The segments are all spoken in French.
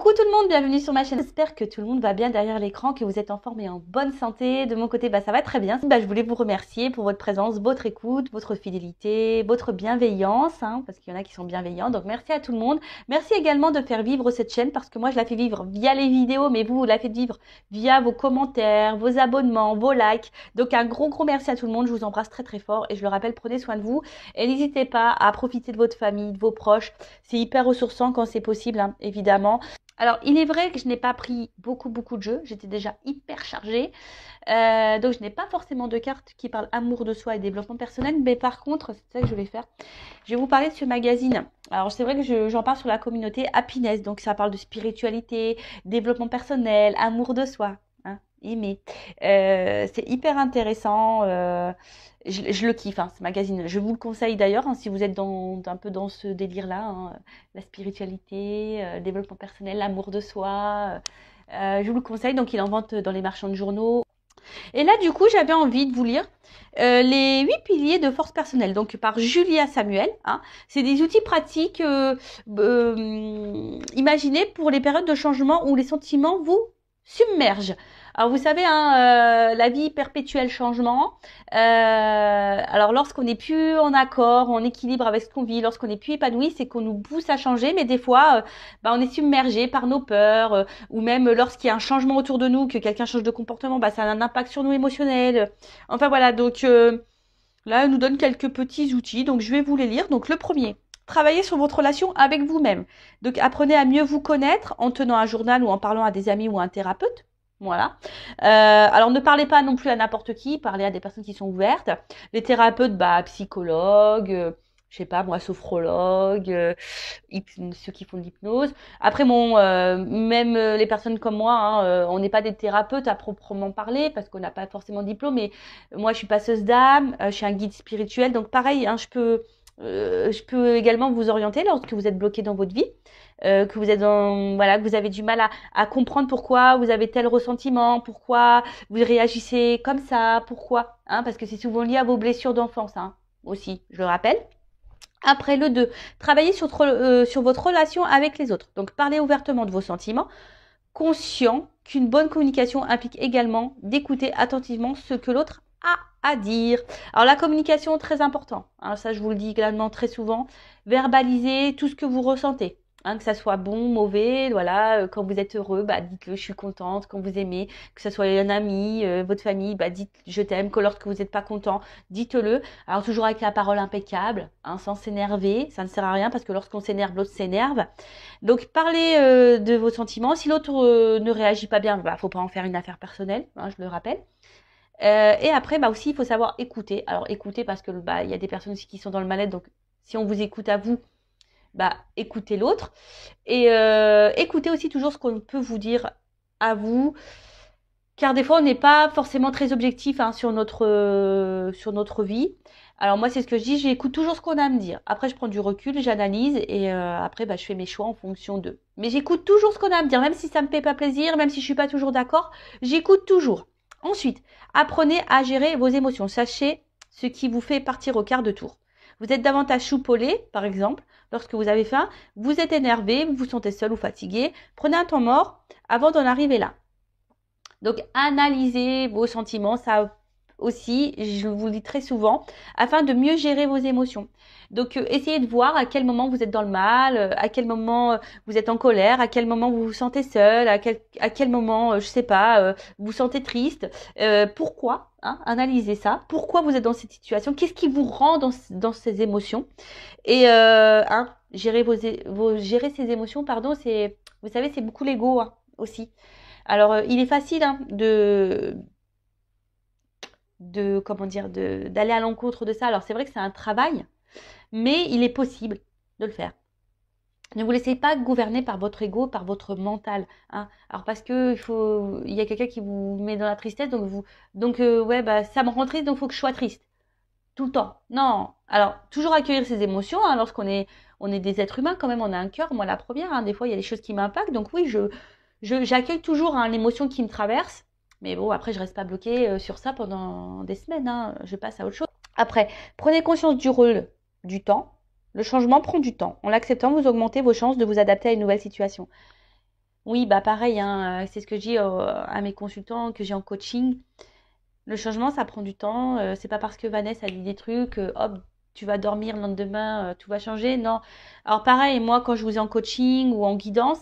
Coucou tout le monde, bienvenue sur ma chaîne. J'espère que tout le monde va bien derrière l'écran, que vous êtes en forme et en bonne santé. De mon côté, ça va très bien. Je voulais vous remercier pour votre présence, votre écoute, votre fidélité, votre bienveillance, parce qu'il y en a qui sont bienveillants. Donc merci à tout le monde. Merci également de faire vivre cette chaîne parce que moi je la fais vivre via les vidéos, mais vous la faites vivre via vos commentaires, vos abonnements, vos likes. Donc un gros merci à tout le monde. Je vous embrasse très fort et je le rappelle, prenez soin de vous et n'hésitez pas à profiter de votre famille, de vos proches. C'est hyper ressourçant quand c'est possible, évidemment. Alors, il est vrai que je n'ai pas pris beaucoup de jeux. J'étais déjà hyper chargée. Donc, je n'ai pas forcément de cartes qui parlent amour de soi et développement personnel. Mais par contre, c'est ça que je vais faire. Je vais vous parler de ce magazine. Alors, c'est vrai que j'en parle sur la communauté Happiness. Donc, ça parle de spiritualité, développement personnel, amour de soi. Aimer. C'est hyper intéressant. Je le kiffe, ce magazine. Je vous le conseille d'ailleurs, si vous êtes un peu dans ce délire-là, la spiritualité, le développement personnel, l'amour de soi. Je vous le conseille. Donc, il en vente dans les marchands de journaux. Et là, du coup, j'avais envie de vous lire les 8 piliers de force personnelle, donc par Julia Samuel. C'est des outils pratiques imaginés pour les périodes de changement où les sentiments vous submergent. Alors vous savez, la vie perpétuelle changement. Alors lorsqu'on n'est plus en accord, en équilibre avec ce qu'on vit, lorsqu'on n'est plus épanoui, c'est qu'on nous pousse à changer, mais des fois, on est submergé par nos peurs, ou même lorsqu'il y a un changement autour de nous, que quelqu'un change de comportement, ça a un impact sur nous émotionnel. Enfin voilà, donc là, elle nous donne quelques petits outils, donc je vais vous les lire. Donc le premier. Travaillez sur votre relation avec vous-même. Donc, apprenez à mieux vous connaître en tenant un journal ou en parlant à des amis ou à un thérapeute. Voilà. Alors, ne parlez pas non plus à n'importe qui. Parlez à des personnes qui sont ouvertes. Les thérapeutes, psychologues, je sais pas moi, sophrologues, ceux qui font de l'hypnose. Après, même les personnes comme moi, on n'est pas des thérapeutes à proprement parler parce qu'on n'a pas forcément de diplôme. Mais moi, je suis passeuse d'âme, je suis un guide spirituel. Donc, pareil, je peux également vous orienter lorsque vous êtes bloqué dans votre vie, que vous êtes que vous avez du mal à comprendre pourquoi vous avez tel ressentiment, pourquoi vous réagissez comme ça, pourquoi, parce que c'est souvent lié à vos blessures d'enfance, aussi, je le rappelle. Après le 2, travaillez sur votre relation avec les autres. Donc, parlez ouvertement de vos sentiments, conscient qu'une bonne communication implique également d'écouter attentivement ce que l'autre a à dire. Alors la communication, très important. Ça, je vous le dis également très souvent. Verbalisez tout ce que vous ressentez. Que ça soit bon, mauvais, voilà. Quand vous êtes heureux, dites-le, je suis contente. Quand vous aimez, que ça soit un ami, votre famille, dites je t'aime. Que lorsque vous n'êtes pas content, dites-le. Alors toujours avec la parole impeccable, sans s'énerver. Ça ne sert à rien parce que lorsqu'on s'énerve, l'autre s'énerve. Donc parlez de vos sentiments. Si l'autre ne réagit pas bien, faut pas en faire une affaire personnelle, je le rappelle. Et après, aussi, il faut savoir écouter. Alors, écouter parce que il y a des personnes aussi qui sont dans le mal-être. Donc, si on vous écoute à vous, écoutez l'autre. Et écoutez aussi toujours ce qu'on peut vous dire à vous. Car des fois, on n'est pas forcément très objectif sur notre vie. Alors moi, c'est ce que je dis, j'écoute toujours ce qu'on a à me dire. Après, je prends du recul, j'analyse et après, je fais mes choix en fonction d'eux. Mais j'écoute toujours ce qu'on a à me dire, même si ça me fait pas plaisir, même si je suis pas toujours d'accord, j'écoute toujours. Ensuite, apprenez à gérer vos émotions. Sachez ce qui vous fait partir au quart de tour. Vous êtes davantage choupolé, par exemple, lorsque vous avez faim, vous êtes énervé, vous vous sentez seul ou fatigué. Prenez un temps mort avant d'en arriver là. Donc, analysez vos sentiments, ça aussi, je vous le dis très souvent, afin de mieux gérer vos émotions. Donc, essayez de voir à quel moment vous êtes dans le mal, à quel moment vous êtes en colère, à quel moment vous vous sentez seul, à quel moment, je sais pas, vous vous sentez triste. Pourquoi analysez ça. Pourquoi vous êtes dans cette situation? Qu'est-ce qui vous rend dans ces émotions? Et gérer ces émotions, pardon, vous savez, c'est beaucoup l'ego aussi. Alors, il est facile d'aller à l'encontre de ça. Alors, c'est vrai que c'est un travail, mais il est possible de le faire. Ne vous laissez pas gouverner par votre ego, par votre mental. Alors, parce que il y a quelqu'un qui vous met dans la tristesse, ça me rend triste, donc il faut que je sois triste. Tout le temps. Non. Alors, toujours accueillir ses émotions, lorsqu'on est des êtres humains, quand même, on a un cœur, moi la première. Des fois, il y a des choses qui m'impactent, donc oui, j'accueille toujours l'émotion qui me traverse, mais bon, après, je reste pas bloquée sur ça pendant des semaines. Je passe à autre chose. Après, prenez conscience du rôle, du temps. Le changement prend du temps. En l'acceptant, vous augmentez vos chances de vous adapter à une nouvelle situation. Oui, bah pareil, hein, c'est ce que je dis à mes consultants que j'ai en coaching. Le changement, ça prend du temps. C'est pas parce que Vanessa a dit des trucs, hop, tu vas dormir le lendemain, tout va changer. Non. Alors pareil, moi, quand je vous ai en coaching ou en guidance,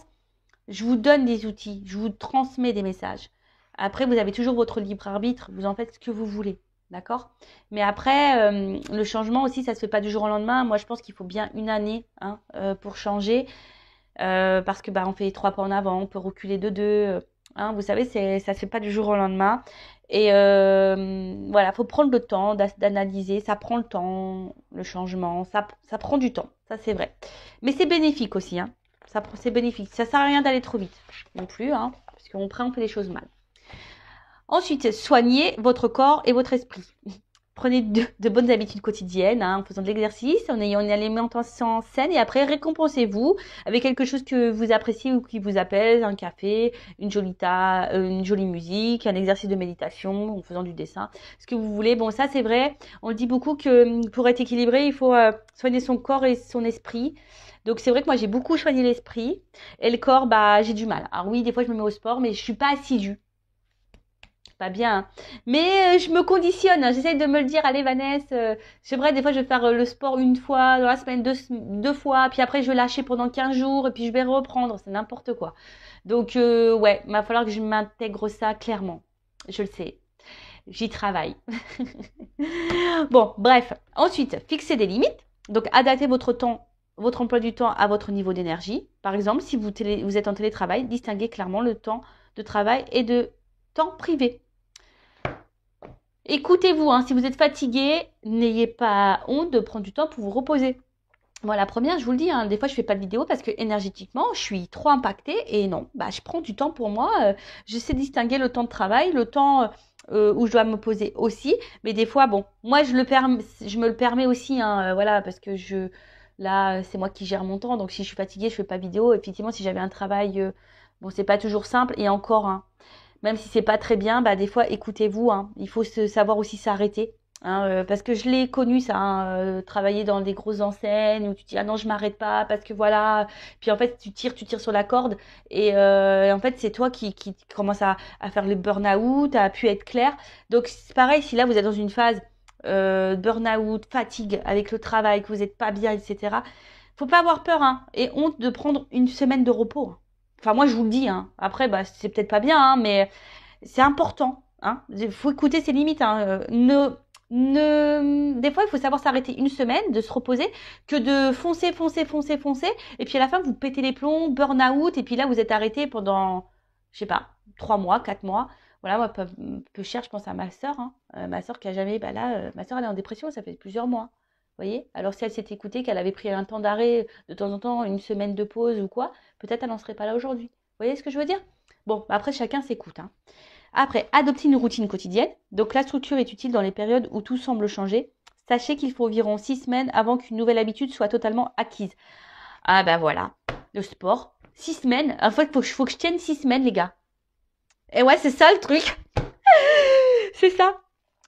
je vous donne des outils, je vous transmets des messages. Après, vous avez toujours votre libre arbitre, vous en faites ce que vous voulez. D'accord. Mais après, le changement aussi, ça se fait pas du jour au lendemain. Moi, je pense qu'il faut bien une année, hein, pour changer. Parce que bah, on fait 3 pas en avant, on peut reculer de 2. Hein, vous savez, ça se fait pas du jour au lendemain. Et voilà, faut prendre le temps d'analyser. Ça prend le temps, le changement. Ça prend du temps, ça c'est vrai. Mais c'est bénéfique aussi. Hein. C'est bénéfique. Ça sert à rien d'aller trop vite non plus, hein, parce qu'après on fait les choses mal. Ensuite, soignez votre corps et votre esprit. Prenez de bonnes habitudes quotidiennes, hein, en faisant de l'exercice, en ayant une alimentation saine et après récompensez-vous avec quelque chose que vous appréciez ou qui vous apaise, un café, une jolie musique, un exercice de méditation, en faisant du dessin, ce que vous voulez. Bon, ça c'est vrai, on le dit beaucoup que pour être équilibré, il faut soigner son corps et son esprit. Donc c'est vrai que moi j'ai beaucoup soigné l'esprit et le corps, bah j'ai du mal. Alors oui, des fois je me mets au sport, mais je suis pas assidue. Pas bien, hein. Mais je me conditionne, hein. J'essaye de me le dire, allez Vanessa, c'est vrai, des fois je vais faire le sport une fois dans la semaine, deux fois, puis après je vais lâcher pendant 15 jours, et puis je vais reprendre, c'est n'importe quoi. Donc ouais, il va falloir que je m'intègre ça clairement. Je le sais, j'y travaille. Bon, bref. Ensuite, fixez des limites. Donc adaptez votre temps, votre emploi du temps à votre niveau d'énergie. Par exemple, si vous êtes en télétravail, distinguez clairement le temps de travail et de temps privé. Écoutez-vous, hein, si vous êtes fatigué, n'ayez pas honte de prendre du temps pour vous reposer. Moi, la première, je vous le dis, hein, des fois, je fais pas de vidéo parce que énergétiquement, je suis trop impactée et non, bah, je prends du temps pour moi. Je sais distinguer le temps de travail, le temps où je dois me poser aussi. Mais des fois, bon, moi, je me le permets aussi, hein, voilà, parce que là, c'est moi qui gère mon temps. Donc, si je suis fatiguée, je fais pas de vidéo. Effectivement, si j'avais un travail, bon, c'est pas toujours simple. Et encore, hein, même si c'est pas très bien, bah des fois écoutez-vous, hein. Il faut savoir aussi s'arrêter. Hein, parce que je l'ai connu ça, hein, travailler dans des grosses enseignes où tu te dis ah non je m'arrête pas parce que voilà, puis en fait tu tires sur la corde et en fait c'est toi qui commence à faire le burn-out, à pu être clair. Donc c'est pareil si là vous êtes dans une phase burn-out, fatigue avec le travail, que vous n'êtes pas bien, etc. Faut pas avoir peur, hein, et honte de prendre une semaine de repos. Enfin, moi, je vous le dis, hein. Après, bah, c'est peut-être pas bien, hein, mais c'est important, hein. Il faut écouter ses limites, hein. Des fois, il faut savoir s'arrêter une semaine, de se reposer, que de foncer, et puis à la fin, vous pétez les plombs, burn-out, et puis là, vous êtes arrêté pendant, je sais pas, 3 mois, 4 mois. Voilà, moi, peu cher, je pense à ma sœur, hein. Ma sœur qui a jamais, bah là, ma sœur, elle est en dépression, ça fait plusieurs mois. Vous voyez? Alors, si elle s'était écoutée, qu'elle avait pris un temps d'arrêt, de temps en temps, une semaine de pause ou quoi, peut-être elle n'en serait pas là aujourd'hui. Vous voyez ce que je veux dire? Bon, bah après, chacun s'écoute, hein. Après, adopter une routine quotidienne. Donc, la structure est utile dans les périodes où tout semble changer. Sachez qu'il faut environ 6 semaines avant qu'une nouvelle habitude soit totalement acquise. Ah bah voilà, le sport. 6 semaines. En fait, faut que je tienne 6 semaines, les gars. Et ouais, c'est ça le truc. C'est ça.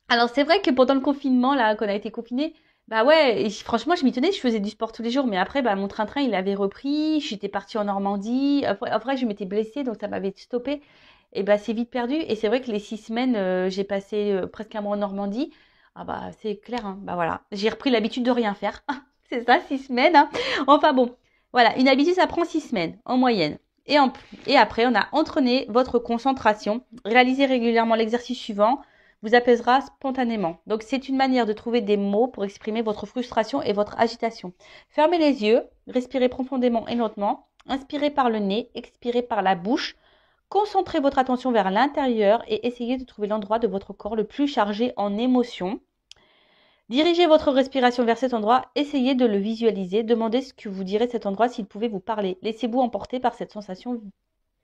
Alors, c'est vrai que pendant le confinement, là, qu'on a été confiné, bah ouais, et franchement, je m'y tenais, je faisais du sport tous les jours, mais après, bah, mon train-train, il avait repris, j'étais partie en Normandie, après je m'étais blessée, donc ça m'avait stoppé, et bah, c'est vite perdu, et c'est vrai que les 6 semaines, j'ai passé presque un mois en Normandie, ah bah, c'est clair, hein, bah voilà, j'ai repris l'habitude de rien faire, c'est ça, 6 semaines, hein. Enfin bon, voilà, une habitude, ça prend 6 semaines, en moyenne. Et après, on a entraîné votre concentration, réalisez régulièrement l'exercice suivant, vous apaisera spontanément. Donc c'est une manière de trouver des mots pour exprimer votre frustration et votre agitation. Fermez les yeux, respirez profondément et lentement, inspirez par le nez, expirez par la bouche. Concentrez votre attention vers l'intérieur et essayez de trouver l'endroit de votre corps le plus chargé en émotions. Dirigez votre respiration vers cet endroit, essayez de le visualiser, demandez ce que vous dirait cet endroit s'il pouvait vous parler. Laissez-vous emporter par cette sensation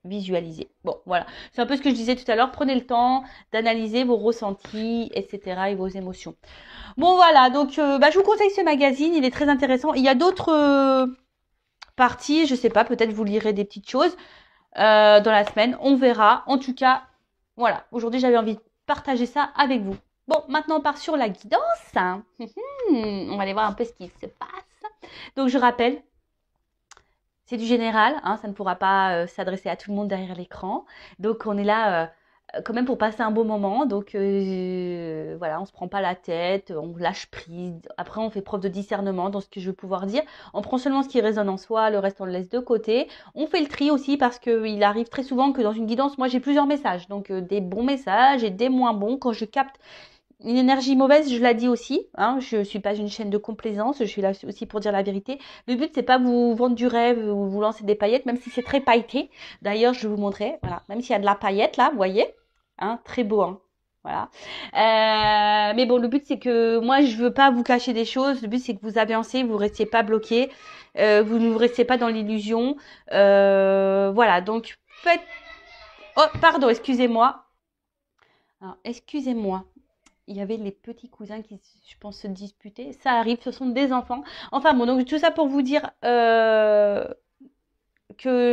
visualiser. Bon, voilà. C'est un peu ce que je disais tout à l'heure. Prenez le temps d'analyser vos ressentis, etc. et vos émotions. Bon, voilà. Donc, bah, je vous conseille ce magazine. Il est très intéressant. Il y a d'autres parties. Je sais pas. Peut-être vous lirez des petites choses dans la semaine. On verra. En tout cas, voilà. Aujourd'hui, j'avais envie de partager ça avec vous. Bon, maintenant, on part sur la guidance. On va aller voir un peu ce qui se passe. Donc, je rappelle, C'est du général, hein, ça ne pourra pas s'adresser à tout le monde derrière l'écran. Donc on est là quand même pour passer un beau moment. Donc voilà, on se prend pas la tête, on lâche prise. Après, on fait preuve de discernement dans ce que je veux pouvoir dire. On prend seulement ce qui résonne en soi, le reste on le laisse de côté. On fait le tri aussi parce qu'il arrive très souvent que dans une guidance, moi j'ai plusieurs messages. Donc des bons messages et des moins bons. Quand je capte une énergie mauvaise, je la dis aussi, hein, je suis pas une chaîne de complaisance, je suis là aussi pour dire la vérité. Le but, c'est pas vous vendre du rêve ou vous lancer des paillettes, même si c'est très pailleté. D'ailleurs, je vais vous montrer, voilà, même s'il y a de la paillette là, vous voyez, hein, très beau, hein, voilà. Mais bon, le but, c'est que moi, je veux pas vous cacher des choses. Le but, c'est que vous avancez, vous restiez pas bloqué, vous ne restez pas dans l'illusion. Voilà, donc faites. Oh, pardon, excusez-moi. Alors, excusez-moi. Il y avait les petits cousins qui, je pense, se disputaient. Ça arrive, ce sont des enfants. Enfin bon, donc tout ça pour vous dire que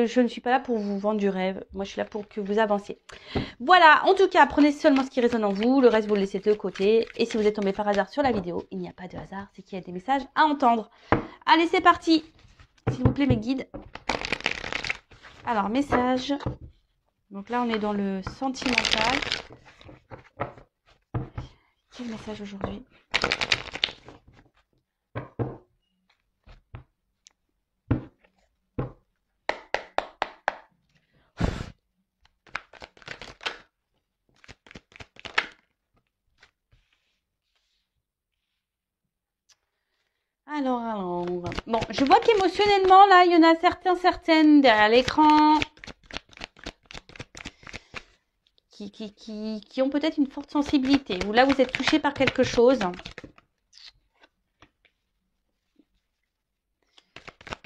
je ne suis pas là pour vous vendre du rêve. Moi, je suis là pour que vous avanciez. Voilà, en tout cas, prenez seulement ce qui résonne en vous. Le reste, vous le laissez de côté. Et si vous êtes tombé par hasard sur la vidéo, il n'y a pas de hasard, c'est qu'il y a des messages à entendre. Allez, c'est parti. S'il vous plaît, mes guides. Alors, message. Donc là, on est dans le sentimental. Quel message aujourd'hui ? Alors, bon, je vois qu'émotionnellement, là, il y en a certaines derrière l'écran qui ont peut-être une forte sensibilité. Ou là, vous êtes touché par quelque chose.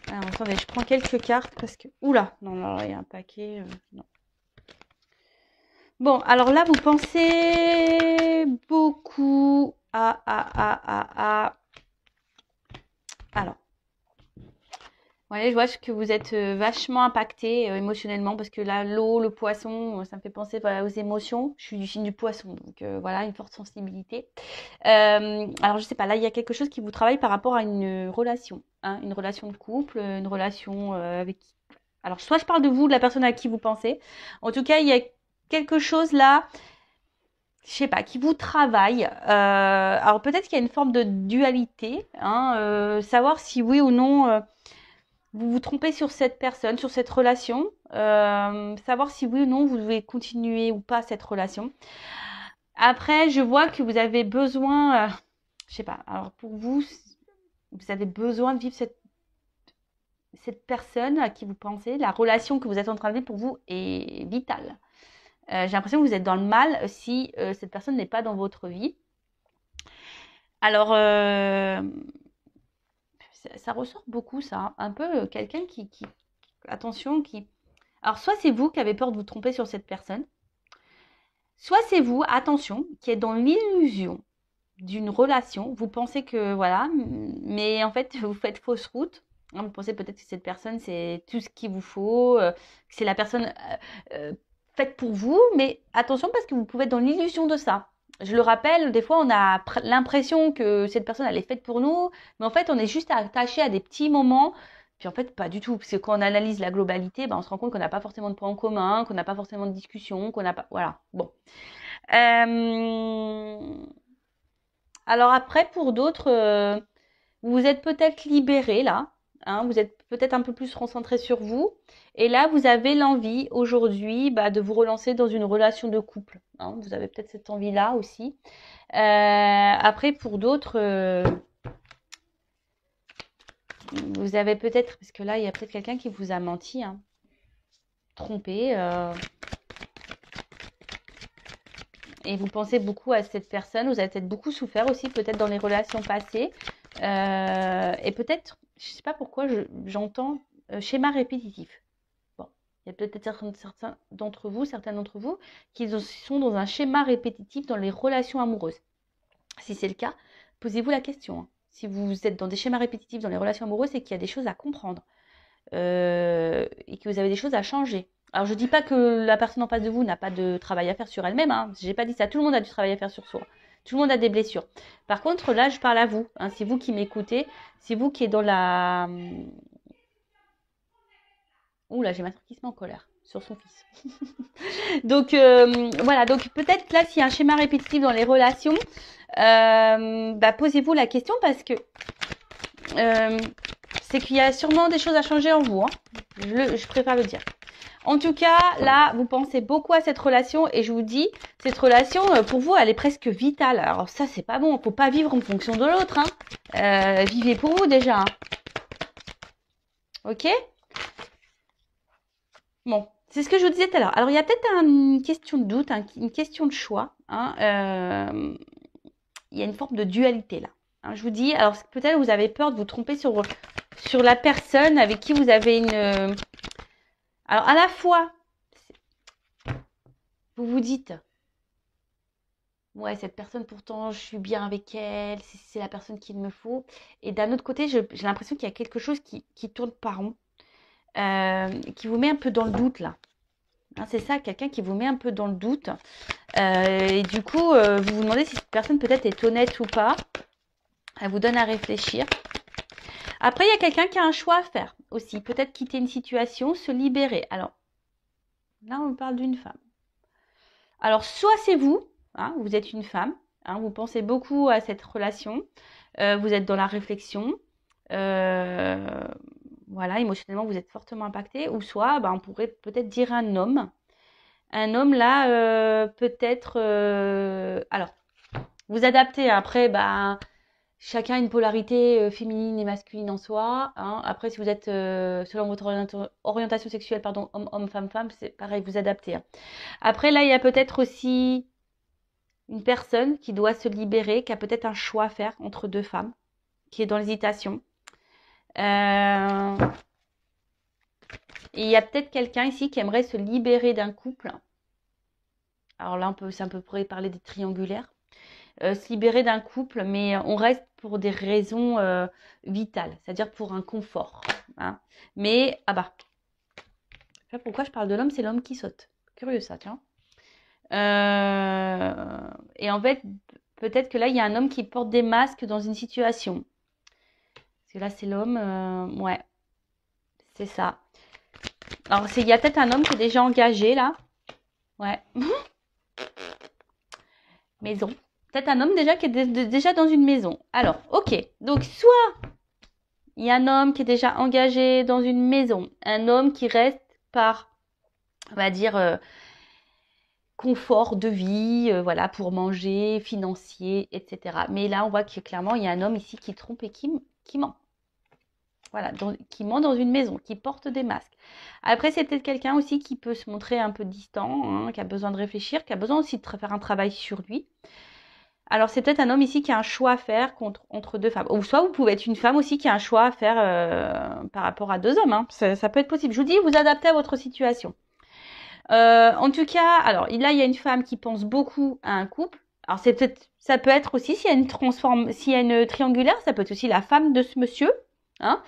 Alors, attendez, je prends quelques cartes parce que... Oula, non, là, il y a un paquet. Non. Bon, alors là, vous pensez beaucoup à... Alors, ouais, je vois que vous êtes vachement impacté émotionnellement parce que là, l'eau, le poisson, ça me fait penser voilà, aux émotions. Je suis du signe du poisson, donc voilà, une forte sensibilité. Alors, je sais pas, là, il y a quelque chose qui vous travaille par rapport à une relation, hein, une relation de couple, une relation avec... Alors, soit je parle de vous, de la personne à qui vous pensez. En tout cas, il y a quelque chose là, je sais pas, qui vous travaille. Alors, peut-être qu'il y a une forme de dualité, hein, savoir si oui ou non... vous vous trompez sur cette personne, sur cette relation, savoir si oui ou non vous devez continuer ou pas cette relation. Après, je vois que vous avez besoin, je sais pas, alors pour vous, vous avez besoin de vivre cette personne à qui vous pensez, la relation que vous êtes en train de vivre pour vous est vitale. J'ai l'impression que vous êtes dans le mal si cette personne n'est pas dans votre vie. Alors, ça ressort beaucoup ça, hein. Un peu quelqu'un attention, alors soit c'est vous qui avez peur de vous tromper sur cette personne, soit c'est vous, attention, qui êtes dans l'illusion d'une relation, vous pensez que voilà, mais en fait vous faites fausse route, hein, vous pensez peut-être que cette personne c'est tout ce qu'il vous faut, que c'est la personne faite pour vous, mais attention parce que vous pouvez être dans l'illusion de ça. Je le rappelle, des fois on a l'impression que cette personne elle est faite pour nous, mais en fait on est juste attaché à des petits moments. Puis en fait, pas du tout, parce que quand on analyse la globalité, ben, on se rend compte qu'on n'a pas forcément de points en commun, qu'on n'a pas forcément de discussion, qu'on n'a pas... Voilà, bon. Alors après, pour d'autres, vous êtes peut-être libéré là, hein, vous êtes peut-être un peu plus concentré sur vous, et là, vous avez l'envie aujourd'hui de vous relancer dans une relation de couple, hein, vous avez peut-être cette envie-là aussi. Après, pour d'autres... vous avez peut-être, parce que là, il y a peut-être quelqu'un qui vous a menti, hein, trompé, et vous pensez beaucoup à cette personne, vous avez peut-être beaucoup souffert aussi, peut-être dans les relations passées, et peut-être, je ne sais pas pourquoi, j'entends schéma répétitif. Bon, il y a peut-être certains d'entre vous, qui sont dans un schéma répétitif dans les relations amoureuses. Si c'est le cas, posez-vous la question, hein. Si vous êtes dans des schémas répétitifs dans les relations amoureuses, c'est qu'il y a des choses à comprendre. Et que vous avez des choses à changer. Alors je dis pas que la personne en face de vous n'a pas de travail à faire sur elle-même, hein. J'ai pas dit ça. Tout le monde a du travail à faire sur soi. Tout le monde a des blessures. Par contre, là, je parle à vous, hein. C'est vous qui m'écoutez. C'est vous qui êtes dans la... Ouh là, j'ai ma soeur qui se met en colère sur son fils. Donc, voilà. Donc, peut-être là, s'il y a un schéma répétitif dans les relations, posez-vous la question parce que c'est qu'il y a sûrement des choses à changer en vous. Hein. Je préfère le dire. En tout cas, là, vous pensez beaucoup à cette relation et je vous dis, cette relation, pour vous, elle est presque vitale. Alors ça, c'est pas bon. Faut pas vivre en fonction de l'autre. Hein. Vivez pour vous déjà. Hein. Ok ? Bon, c'est ce que je vous disais tout à l'heure. Alors, il y a peut-être une question de doute, une question de choix. Hein. Il y a une forme de dualité là. Hein, je vous dis, alors peut-être vous avez peur de vous tromper sur la personne avec qui vous avez une... Alors, à la fois, vous vous dites, ouais, cette personne, pourtant, je suis bien avec elle, c'est la personne qu'il me faut. Et d'un autre côté, j'ai l'impression qu'il y a quelque chose qui tourne pas rond, qui vous met un peu dans le doute, là. Hein, c'est ça, quelqu'un qui vous met un peu dans le doute. Et du coup, vous vous demandez si cette personne peut-être est honnête ou pas. Elle vous donne à réfléchir. Après, il y a quelqu'un qui a un choix à faire aussi. Peut-être quitter une situation, se libérer. Alors, là, on parle d'une femme. Alors, soit c'est vous, hein, vous êtes une femme, hein, vous pensez beaucoup à cette relation, vous êtes dans la réflexion, voilà, émotionnellement, vous êtes fortement impacté, ou soit, on pourrait peut-être dire un homme. Un homme, là, peut-être... alors, vous adaptez, après, chacun a une polarité féminine et masculine en soi. Hein. Après, si vous êtes, selon votre orientation sexuelle, pardon, homme, femme, c'est pareil, vous adaptez. Hein. Après, là, il y a peut-être aussi une personne qui doit se libérer, qui a peut-être un choix à faire entre deux femmes, qui est dans l'hésitation. Et il y a peut-être quelqu'un ici qui aimerait se libérer d'un couple. Alors là, c'est un peu pour parler des triangulaires. Se libérer d'un couple, mais on reste pour des raisons vitales, c'est-à-dire pour un confort. Hein. Mais, là, pourquoi je parle de l'homme, c'est l'homme qui saute. Curieux ça, tiens. Et en fait, peut-être que là, il y a un homme qui porte des masques dans une situation. Parce que là, c'est l'homme, ouais, c'est ça. Alors, il y a peut-être un homme qui est déjà engagé, là. Ouais. Maison. Peut-être un homme déjà qui est déjà dans une maison. Alors, ok. Donc, soit il y a un homme qui est déjà engagé dans une maison. Un homme qui reste par, on va dire, confort de vie, voilà, pour manger, financier, etc. Mais là, on voit que clairement, il y a un homme ici qui trompe et qui ment. Voilà, qui ment dans une maison, qui porte des masques. Après, c'est peut-être quelqu'un aussi qui peut se montrer un peu distant, hein, qui a besoin de réfléchir, qui a besoin aussi de faire un travail sur lui. Alors, c'est peut-être un homme ici qui a un choix à faire entre deux femmes. Ou soit vous pouvez être une femme aussi qui a un choix à faire par rapport à deux hommes. Hein. Ça peut être possible. Je vous dis, vous adaptez à votre situation. En tout cas, alors là, il y a une femme qui pense beaucoup à un couple. Alors, ça peut être aussi, s'il y a une triangulaire, ça peut être aussi la femme de ce monsieur. Hein.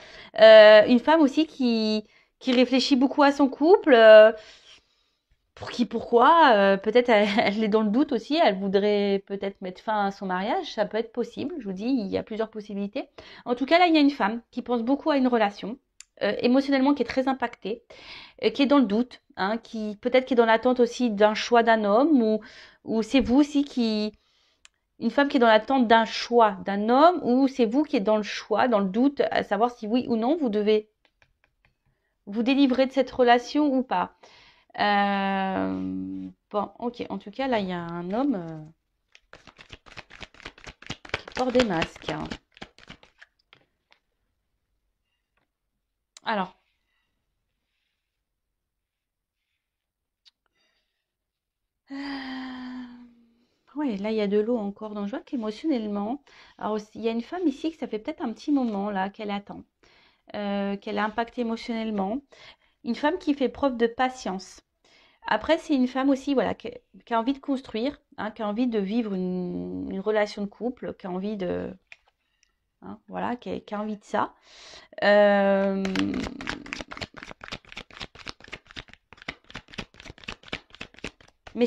Une femme aussi qui réfléchit beaucoup à son couple. Pourquoi peut-être elle est dans le doute aussi, elle voudrait peut-être mettre fin à son mariage, ça peut être possible, je vous dis, il y a plusieurs possibilités. En tout cas, là, il y a une femme qui pense beaucoup à une relation, émotionnellement qui est très impactée, qui est dans le doute, hein, qui peut-être qui est dans l'attente aussi d'un choix d'un homme, ou c'est vous aussi une femme qui est dans l'attente d'un choix d'un homme, ou c'est vous qui êtes dans le choix, dans le doute, à savoir si oui ou non vous devez vous délivrer de cette relation ou pas. Bon, ok. En tout cas, là, il y a un homme qui porte des masques. Hein. Alors. Ouais, là, il y a de l'eau encore. Donc, je vois qu'émotionnellement, alors, il y a une femme ici que ça fait peut-être un petit moment, là, qu'elle attend. Qu'elle est impactée émotionnellement. Une femme qui fait preuve de patience. Après, c'est une femme aussi, voilà, qui a envie de construire, hein, qui a envie de vivre une relation de couple, qui a envie de... Hein, voilà, qui a envie de ça. Mais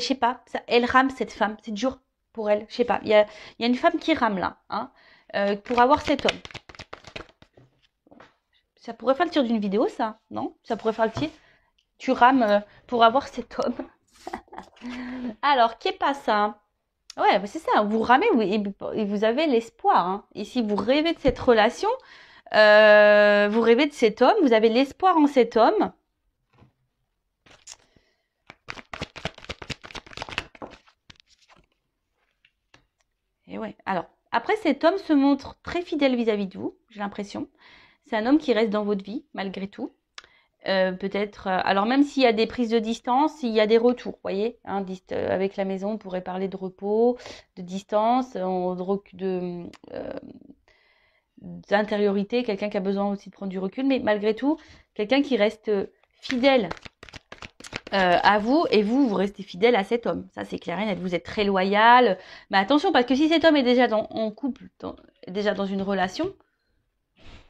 je sais pas, elle rame cette femme, c'est dur pour elle, je sais pas. Il y a une femme qui rame là, hein, pour avoir cet homme. Ça pourrait faire le tir d'une vidéo, ça, non? Ça pourrait faire le tir. Tu rames pour avoir cet homme. Alors, qu'est pas ça? Ouais, bah, c'est ça. Vous ramez et vous avez l'espoir. Hein. Et si vous rêvez de cette relation, vous rêvez de cet homme, vous avez l'espoir en cet homme. Et ouais. Alors, après, cet homme se montre très fidèle vis-à-vis de vous, j'ai l'impression. C'est un homme qui reste dans votre vie, malgré tout. Peut-être, alors même s'il y a des prises de distance, il y a des retours, vous voyez, hein, avec la maison, on pourrait parler de repos, de distance, d'intériorité, quelqu'un qui a besoin aussi de prendre du recul, mais malgré tout, quelqu'un qui reste fidèle à vous et vous restez fidèle à cet homme. Ça, c'est clair et net. Vous êtes très loyal. Mais attention, parce que si cet homme est déjà en couple, déjà dans une relation,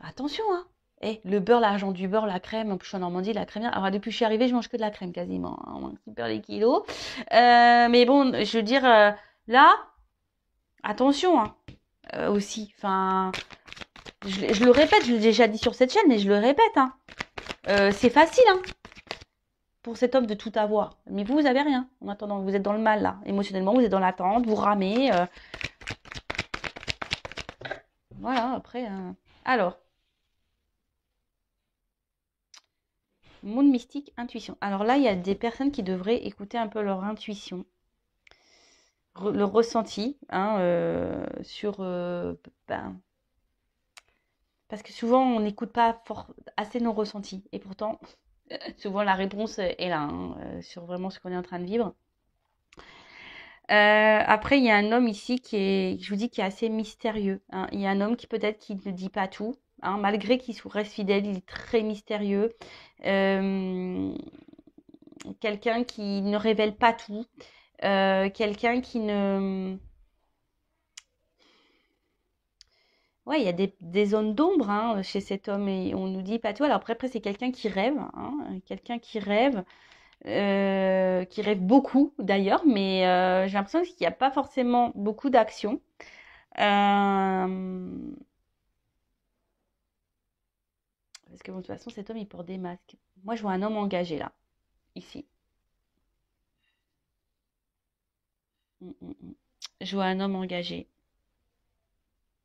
attention, hein. Eh, le beurre, l'argent du beurre, la crème, en plus je suis en Normandie, la crème. Alors depuis que je suis arrivée, je mange que de la crème quasiment. Hein, on mange super les kilos. Mais bon, je veux dire, là, attention, hein, aussi. Enfin, je le répète, je l'ai déjà dit sur cette chaîne, mais je le répète. Hein. C'est facile, hein, pour cet homme de tout avoir. Mais vous avez rien. En attendant, vous êtes dans le mal, là. Émotionnellement, vous êtes dans l'attente, vous ramez. Voilà, après. Alors. Monde mystique, intuition. Alors là, il y a des personnes qui devraient écouter un peu leur intuition, le ressenti, hein, sur... ben, parce que souvent, on n'écoute pas assez nos ressentis. Et pourtant, souvent, la réponse est là, hein, sur vraiment ce qu'on est en train de vivre. Après, il y a un homme ici je vous dis, qui est assez mystérieux. Hein. Il y a un homme qui peut-être qui ne dit pas tout. Hein, malgré qu'il reste fidèle, il est très mystérieux. Quelqu'un qui ne révèle pas tout. Quelqu'un qui ne... Ouais, il y a des zones d'ombre hein, chez cet homme et on nous dit pas tout. Alors après c'est quelqu'un qui rêve, hein, quelqu'un qui rêve beaucoup d'ailleurs, mais j'ai l'impression qu'il n'y a pas forcément beaucoup d'action. Parce que bon, de toute façon, cet homme, il porte des masques. Moi, je vois un homme engagé là, ici. Je vois un homme engagé.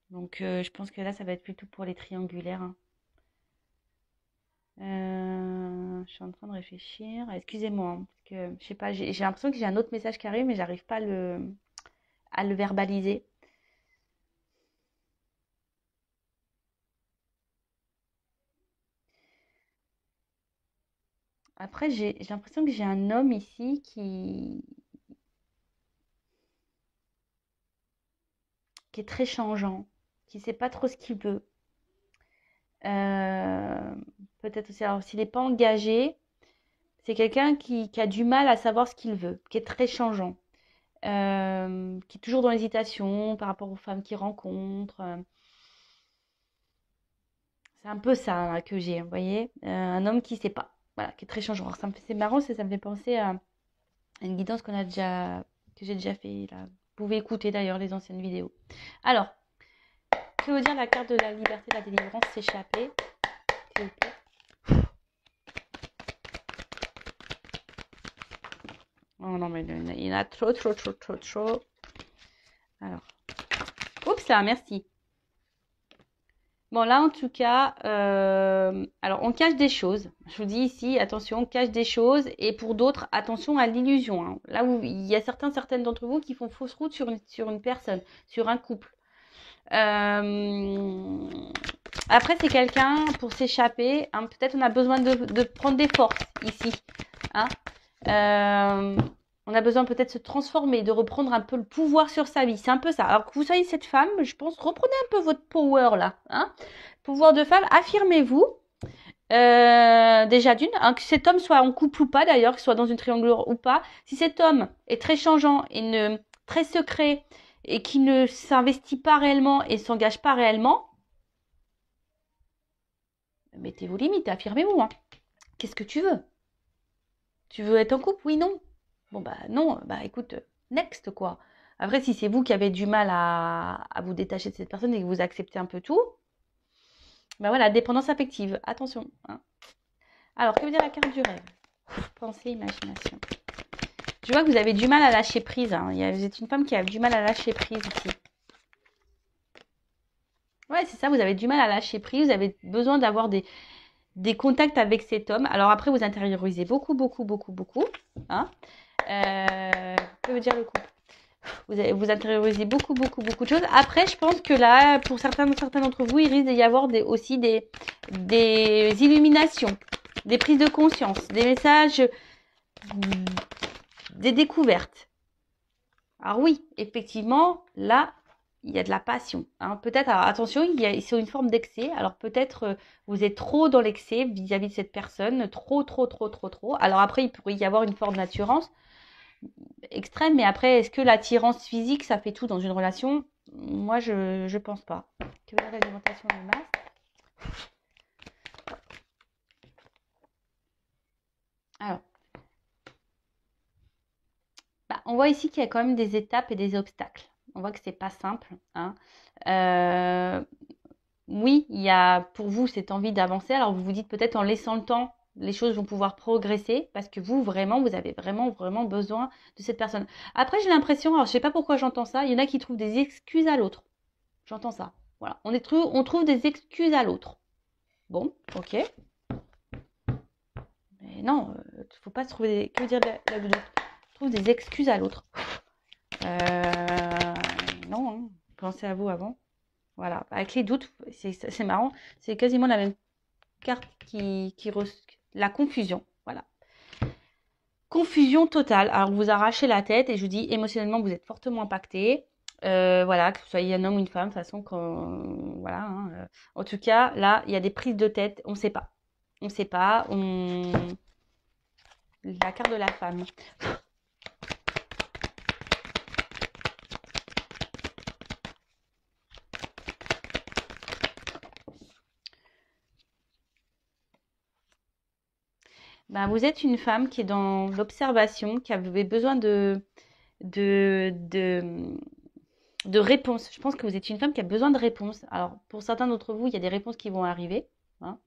Donc, je pense que là, ça va être plutôt pour les triangulaires. Hein. Je suis en train de réfléchir. Excusez-moi, hein, parce que je sais pas, j'ai l'impression que j'ai un autre message qui arrive, mais j'arrive pas à le verbaliser. Après, j'ai l'impression que j'ai un homme ici qui est très changeant, qui sait pas trop ce qu'il veut. Euh, Peut-être aussi, alors s'il n'est pas engagé, c'est quelqu'un qui a du mal à savoir ce qu'il veut, qui est très changeant, qui est toujours dans l'hésitation par rapport aux femmes qu'il rencontre. C'est un peu ça là, que j'ai, vous voyez, un homme qui sait pas, voilà, qui est très changeant. Alors, c'est marrant, ça me fait penser à une guidance que j'ai déjà fait là. Vous pouvez écouter d'ailleurs les anciennes vidéos. Alors, que veut dire la carte de la liberté, de la délivrance, s'échapper, s'il vous plaît. Oh non, mais il y en a trop, trop, trop, trop, trop. Alors, oups là, merci. Bon, là, en tout cas, alors on cache des choses. Je vous dis ici, attention, on cache des choses. Et pour d'autres, attention à l'illusion. Hein. Là où il y a certaines d'entre vous qui font fausse route sur une personne, sur un couple. Après, c'est quelqu'un pour s'échapper. Hein, peut-être on a besoin de prendre des forces ici. Hein. On a besoin peut-être de se transformer, de reprendre un peu le pouvoir sur sa vie. C'est un peu ça. Alors que vous soyez cette femme, je pense, reprenez un peu votre power là. Hein. Pouvoir de femme, affirmez-vous. Déjà d'une, hein, que cet homme soit en couple ou pas d'ailleurs, qu'il soit dans une triangulaire ou pas. Si cet homme est très changeant et très secret et qui ne s'investit pas réellement et ne s'engage pas réellement, mettez vos limites, affirmez-vous. Hein. Qu'est-ce que tu veux? Tu veux être en couple? Oui, non. Bon, bah non, bah écoute, next quoi. Après, si c'est vous qui avez du mal à vous détacher de cette personne et que vous acceptez un peu tout, bah voilà, dépendance affective, attention. Hein. Alors, que veut dire la carte du rêve? Pensée, imagination. Je vois que vous avez du mal à lâcher prise. Hein. Vous êtes une femme qui a du mal à lâcher prise ici. Ouais, c'est ça, vous avez du mal à lâcher prise. Vous avez besoin d'avoir des contacts avec cet homme. Alors après, vous intériorisez beaucoup, beaucoup, beaucoup, beaucoup. Hein. Que veut dire le couple? Vous intériorisez beaucoup, beaucoup, beaucoup de choses. Après, je pense que là, pour certains d'entre vous, il risque d'y avoir aussi des illuminations, des prises de conscience, des messages, des découvertes. Alors oui, effectivement, là, il y a de la passion. Hein. Peut-être, alors attention, c'est une forme d'excès. Alors peut-être vous êtes trop dans l'excès vis-à-vis de cette personne, trop, trop, trop, trop, trop. Alors après, il pourrait y avoir une forme d'attirance extrême, mais après, est-ce que l'attirance physique, ça fait tout dans une relation? Moi, je pense pas. Que veut dire l'alimentation de masse? Alors, on voit ici qu'il y a quand même des étapes et des obstacles. On voit que c'est pas simple. Hein. Oui, il y a pour vous cette envie d'avancer. Alors vous vous dites peut-être en laissant le temps, les choses vont pouvoir progresser parce que vous avez vraiment, vraiment besoin de cette personne. Après, j'ai l'impression, alors je sais pas pourquoi j'entends ça, il y en a qui trouvent des excuses à l'autre. J'entends ça. Voilà, on trouve des excuses à l'autre. Bon, ok. Mais non, faut pas se trouver des... Que veut dire la d'autre? Je trouve des excuses à l'autre. Non, hein. Pensez à vous avant. Voilà, avec les doutes, c'est marrant, c'est quasiment la même carte la confusion, voilà. Confusion totale, alors vous arrachez la tête et je vous dis émotionnellement vous êtes fortement impacté, voilà, que vous soyez un homme ou une femme, de toute façon, voilà, hein, en tout cas, là, il y a des prises de tête, on ne sait pas, la carte de la femme. Vous êtes une femme qui est dans l'observation, qui avait besoin de réponses. Je pense que vous êtes une femme qui a besoin de réponses. Alors, pour certains d'entre vous, il y a des réponses qui vont arriver. Hein.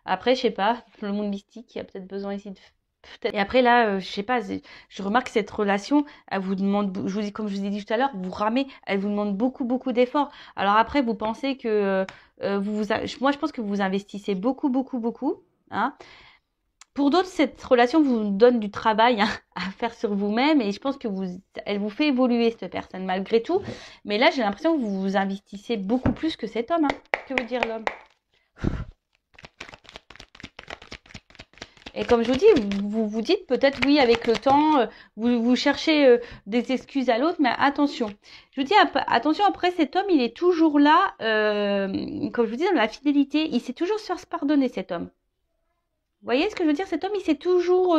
Après, je sais pas, le monde mystique, il y a peut-être besoin ici de... Et après, là, je sais pas, je remarque cette relation, elle vous demande, comme je vous ai dit tout à l'heure, vous ramez, elle vous demande beaucoup, beaucoup d'efforts. Alors après, vous pensez que... moi, je pense que vous investissez beaucoup, beaucoup, beaucoup. Hein. Pour d'autres, cette relation vous donne du travail hein, à faire sur vous-même et je pense que elle vous fait évoluer cette personne malgré tout. Mais là, j'ai l'impression que vous investissez beaucoup plus que cet homme. Hein. Que veut dire l'homme? Et comme je vous dis, vous vous dites peut-être oui avec le temps, vous cherchez des excuses à l'autre, mais attention. Je vous dis attention, après cet homme, il est toujours là, comme je vous dis, dans la fidélité, il sait toujours se faire pardonner cet homme. Vous voyez ce que je veux dire? Cet homme, il s'est toujours...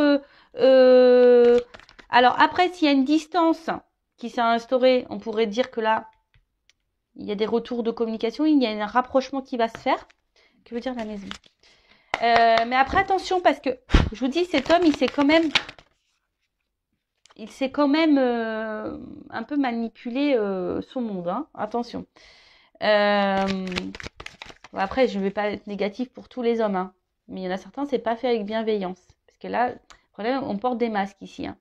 Alors après, s'il y a une distance qui s'est instaurée, on pourrait dire que là, il y a des retours de communication, il y a un rapprochement qui va se faire. Que veut dire la maison? Mais après, attention, parce que, je vous dis, cet homme, il s'est quand même un peu manipulé son monde. Hein. Attention. Après, je ne vais pas être négatif pour tous les hommes. Hein. Mais il y en a certains, c'est pas fait avec bienveillance. Parce que là, le problème, on porte des masques ici. Hein.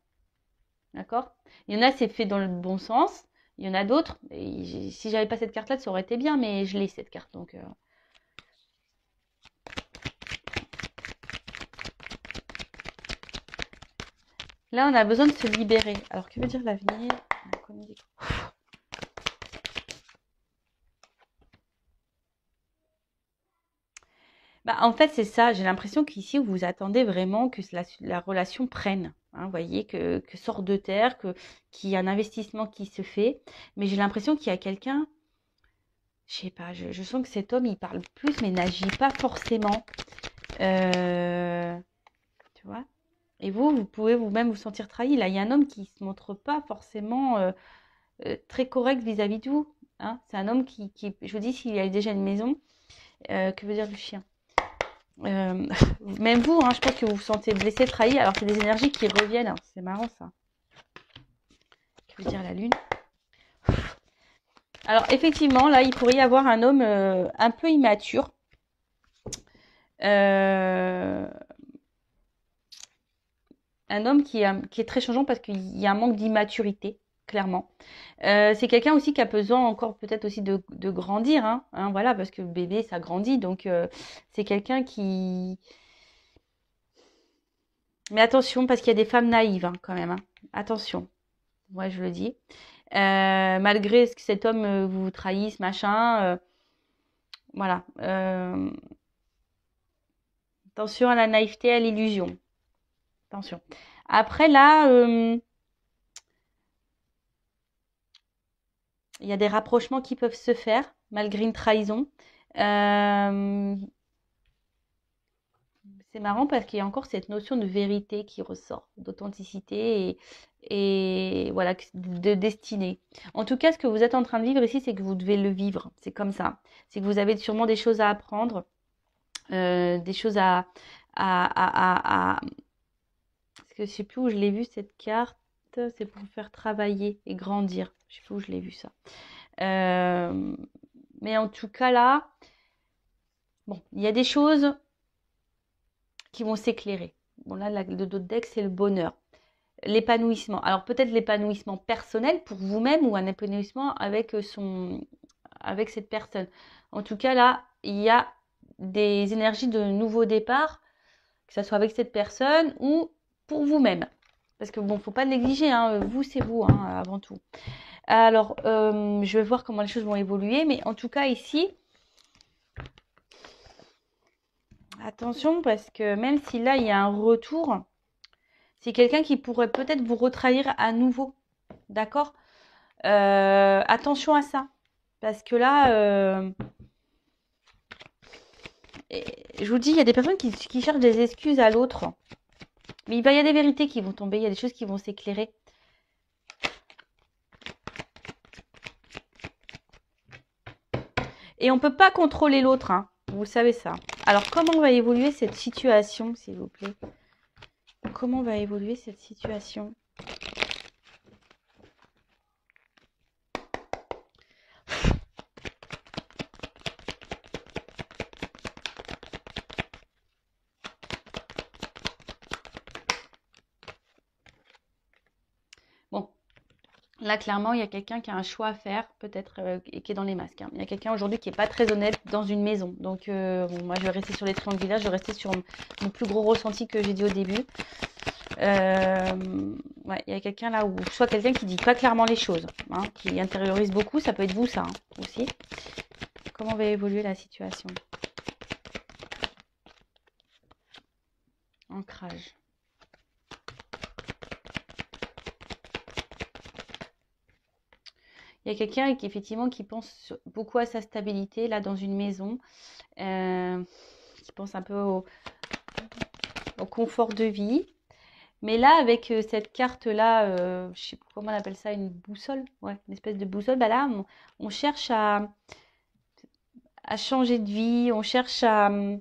D'accord? Il y en a, c'est fait dans le bon sens. Il y en a d'autres. Si j'avais pas cette carte-là, ça aurait été bien, mais je l'ai, cette carte. Donc, là, on a besoin de se libérer. Alors, que veut dire l'avenir? En fait, c'est ça. J'ai l'impression qu'ici, vous attendez vraiment que la relation prenne. Hein, vous voyez, que sorte de terre, qu'il y a un investissement qui se fait. Mais j'ai l'impression qu'il y a quelqu'un, je sais pas, je sens que cet homme, il parle plus, mais n'agit pas forcément. Tu vois? Et vous pouvez vous-même vous sentir trahi. Là, il y a un homme qui ne se montre pas forcément très correct vis-à-vis de vous. Hein. C'est un homme qui, je vous dis, s'il a déjà une maison, que veut dire le chien? Même vous, hein, je pense que vous vous sentez blessé, trahi, alors c'est des énergies qui reviennent. Hein. C'est marrant ça. Que veut dire la lune? Alors effectivement, là, il pourrait y avoir un homme un peu immature. un homme qui est très changeant parce qu'il y a un manque d'immaturité, clairement. C'est quelqu'un aussi qui a besoin encore peut-être aussi de grandir, hein, voilà, parce que bébé, ça grandit. Donc, c'est quelqu'un qui... Mais attention, parce qu'il y a des femmes naïves, hein, quand même. Hein. Attention, moi je le dis. Malgré ce que cet homme vous trahisse, machin, voilà. Attention à la naïveté, à l'illusion. Attention. Après, là, il y a des rapprochements qui peuvent se faire, malgré une trahison. C'est marrant parce qu'il y a encore cette notion de vérité qui ressort, d'authenticité et voilà, de destinée. En tout cas, ce que vous êtes en train de vivre ici, c'est que vous devez le vivre. C'est comme ça. C'est que vous avez sûrement des choses à apprendre, des choses à... Parce que je sais plus où je l'ai vu cette carte. C'est pour faire travailler et grandir. Je sais plus où je l'ai vu ça. Mais en tout cas là, bon, il y a des choses qui vont s'éclairer. Bon là, le dos de deck, c'est le bonheur. L'épanouissement. Alors peut-être l'épanouissement personnel pour vous-même ou un épanouissement avec cette personne. En tout cas là, il y a des énergies de nouveau départ, que ce soit avec cette personne ou pour vous-même. Parce que bon, faut pas négliger, hein, vous c'est vous, hein, avant tout. Alors, je vais voir comment les choses vont évoluer, mais en tout cas ici, attention parce que même si là il y a un retour, c'est quelqu'un qui pourrait peut-être vous retrahir à nouveau, d'accord? Attention à ça, parce que là, je vous dis, il y a des personnes qui cherchent des excuses à l'autre, mais il y a des vérités qui vont tomber, il y a des choses qui vont s'éclairer. Et on ne peut pas contrôler l'autre, hein. Vous savez ça. Alors, comment va évoluer cette situation, s'il vous plaît? Comment va évoluer cette situation? Bon, là, clairement, il y a quelqu'un qui a un choix à faire, peut-être, et qui est dans les masques. Hein. Il y a quelqu'un aujourd'hui qui n'est pas très honnête dans une maison. Donc, bon, moi, je vais rester sur les triangulaires, je vais rester sur mon plus gros ressenti que j'ai dit au début. Ouais, il y a quelqu'un là où, soit quelqu'un qui dit pas clairement les choses, hein, qui intériorise beaucoup, ça peut être vous, ça, hein, aussi. Comment va évoluer la situation? Ancrage. Il y a quelqu'un qui effectivement qui pense beaucoup à sa stabilité là dans une maison, qui pense un peu au confort de vie. Mais là, avec cette carte-là, je sais pas comment on appelle ça, une boussole, ouais, une espèce de boussole, bah là, on cherche à changer de vie, on cherche à une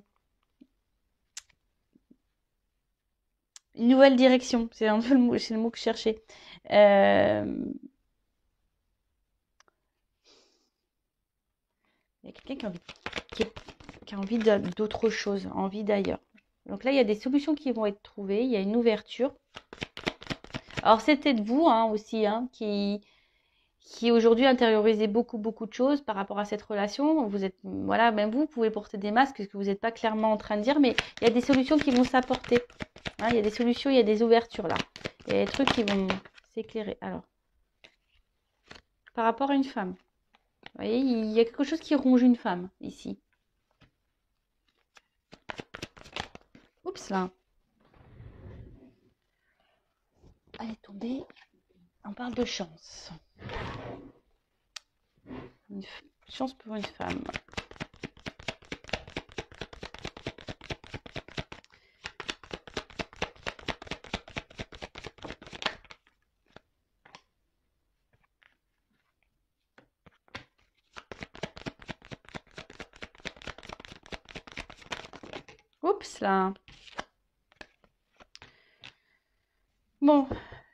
nouvelle direction. C'est un peu c'est le mot que je cherchais. Il y a quelqu'un qui a envie d'autre chose, envie d'ailleurs. Donc là, il y a des solutions qui vont être trouvées, il y a une ouverture. Alors, c'était de vous hein, aussi, hein, qui aujourd'hui intériorisez beaucoup de choses par rapport à cette relation. Vous êtes, voilà, même vous pouvez porter des masques, ce que vous n'êtes pas clairement en train de dire, mais il y a des solutions qui vont s'apporter. Hein, il y a des solutions, il y a des ouvertures là. Il y a des trucs qui vont s'éclairer. Alors, par rapport à une femme, vous voyez, il y a quelque chose qui ronge une femme ici. Oups là. Elle est tombée. On parle de chance. Une chance pour une femme. Oups là. Bon,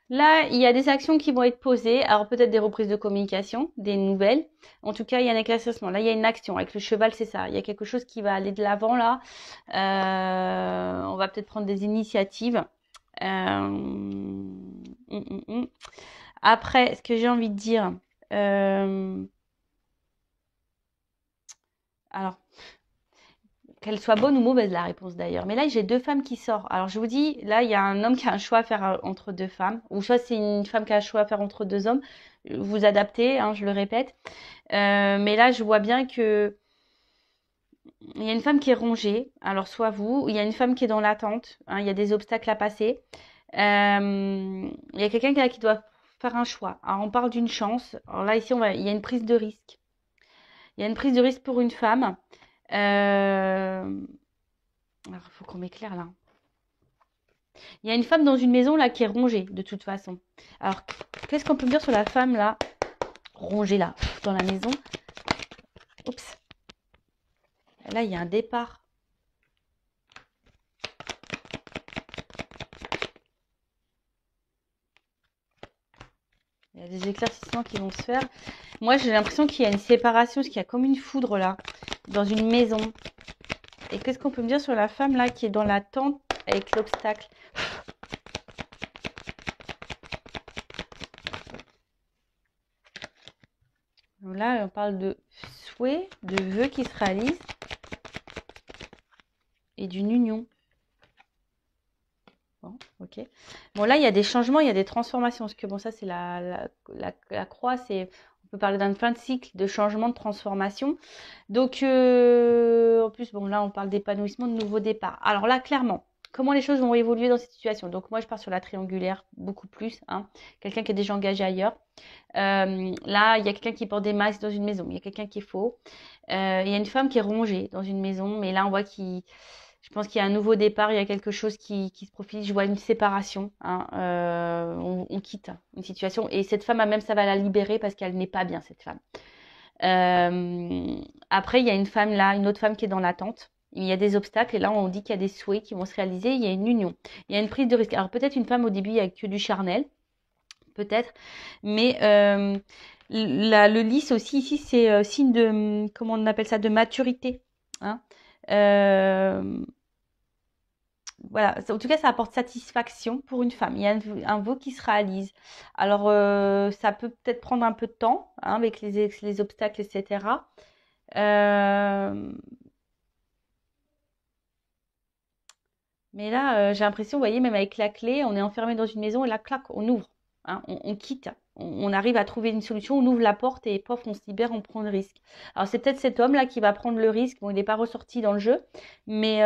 là, il y a des actions qui vont être posées. Alors peut-être des reprises de communication, des nouvelles. En tout cas, il y a un éclaircissement. Là, il y a une action. Avec le cheval, c'est ça. Il y a quelque chose qui va aller de l'avant là. On va peut-être prendre des initiatives. Après, ce que j'ai envie de dire, alors, qu'elle soit bonne ou mauvaise, la réponse d'ailleurs. Mais là, j'ai deux femmes qui sortent. Alors, je vous dis, là, il y a un homme qui a un choix à faire entre deux femmes. Ou soit c'est une femme qui a un choix à faire entre deux hommes. Vous adaptez, hein, je le répète. Mais là, je vois bien que il y a une femme qui est rongée. Alors, soit vous, il y a une femme qui est dans l'attente. Hein, il y a des obstacles à passer. Il y a quelqu'un qui doit faire un choix. Alors, on parle d'une chance. Alors là, ici, il y a une prise de risque. Il y a une prise de risque pour une femme. Alors, il faut qu'on m'éclaire là. Il y a une femme dans une maison là qui est rongée de toute façon. Alors, qu'est-ce qu'on peut me dire sur la femme là, rongée là, dans la maison? Oups. Là, il y a un départ. Il y a des éclaircissements qui vont se faire. Moi, j'ai l'impression qu'il y a une séparation, parce qu'il y a comme une foudre là, dans une maison. Et qu'est-ce qu'on peut me dire sur la femme là qui est dans la tente avec l'obstacle? Là, on parle de souhait, de vœux qui se réalisent et d'une union. Bon, ok. Bon, là, il y a des changements, il y a des transformations. Parce que bon, ça, c'est la croix. On peut parler d'un fin de cycle, de changement, de transformation. Donc, en plus, bon, là, on parle d'épanouissement, de nouveau départ. Alors là, clairement, comment les choses vont évoluer dans cette situation? Donc, moi, je pars sur la triangulaire, beaucoup plus. Hein. Quelqu'un qui est déjà engagé ailleurs. Là, il y a quelqu'un qui porte des masques dans une maison. Il y a quelqu'un qui est faux. Il y a une femme qui est rongée dans une maison. Mais là, on voit je pense qu'il y a un nouveau départ, il y a quelque chose qui se profile. Je vois une séparation. Hein. On quitte une situation. Et cette femme, même, ça va la libérer parce qu'elle n'est pas bien, cette femme. Après, il y a une femme là, une autre femme qui est dans l'attente. Il y a des obstacles et là, on dit qu'il y a des souhaits qui vont se réaliser. Il y a une union. Il y a une prise de risque. Alors, peut-être une femme au début, il n'y a que du charnel. Peut-être. Mais le lys aussi, ici, c'est signe de, comment on appelle ça, de maturité. Hein. Voilà, en tout cas, ça apporte satisfaction pour une femme. Il y a un vœu qui se réalise. Alors, ça peut peut-être prendre un peu de temps hein, avec les obstacles, etc. Mais là, j'ai l'impression, vous voyez, même avec la clé, on est enfermé dans une maison et là, clac, on ouvre. Hein, on quitte. On arrive à trouver une solution, on ouvre la porte et pof, on se libère, on prend le risque. Alors, c'est peut-être cet homme-là qui va prendre le risque. Bon, il n'est pas ressorti dans le jeu, mais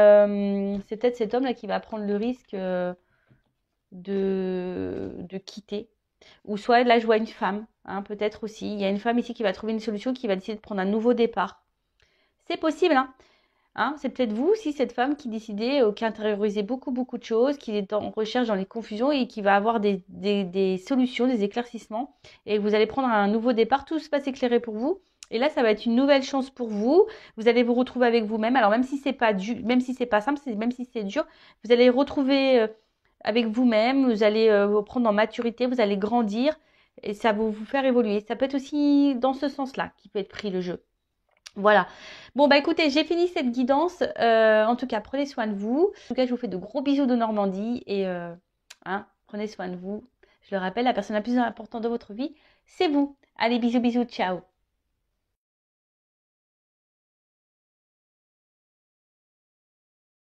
c'est peut-être cet homme-là qui va prendre le risque de quitter. Ou soit là, je vois une femme, hein, peut-être aussi. Il y a une femme ici qui va trouver une solution, qui va décider de prendre un nouveau départ. C'est possible, hein. Hein, c'est peut-être vous aussi, cette femme qui décidait, qui intériorisait beaucoup, beaucoup de choses, qui est en recherche dans les confusions et qui va avoir des solutions, des éclaircissements. Et vous allez prendre un nouveau départ, tout va s'éclairer pour vous. Et là, ça va être une nouvelle chance pour vous. Vous allez vous retrouver avec vous-même. Alors, même si c'est pas même si c'est pas simple, même si c'est dur, vous allez retrouver avec vous-même. Vous allez vous prendre en maturité, vous allez grandir et ça va vous faire évoluer. Ça peut être aussi dans ce sens-là qui peut être pris le jeu. Voilà. Bon, bah écoutez, j'ai fini cette guidance. En tout cas, prenez soin de vous. En tout cas, je vous fais de gros bisous de Normandie et hein, prenez soin de vous. Je le rappelle, la personne la plus importante de votre vie, c'est vous. Allez, bisous, bisous, ciao.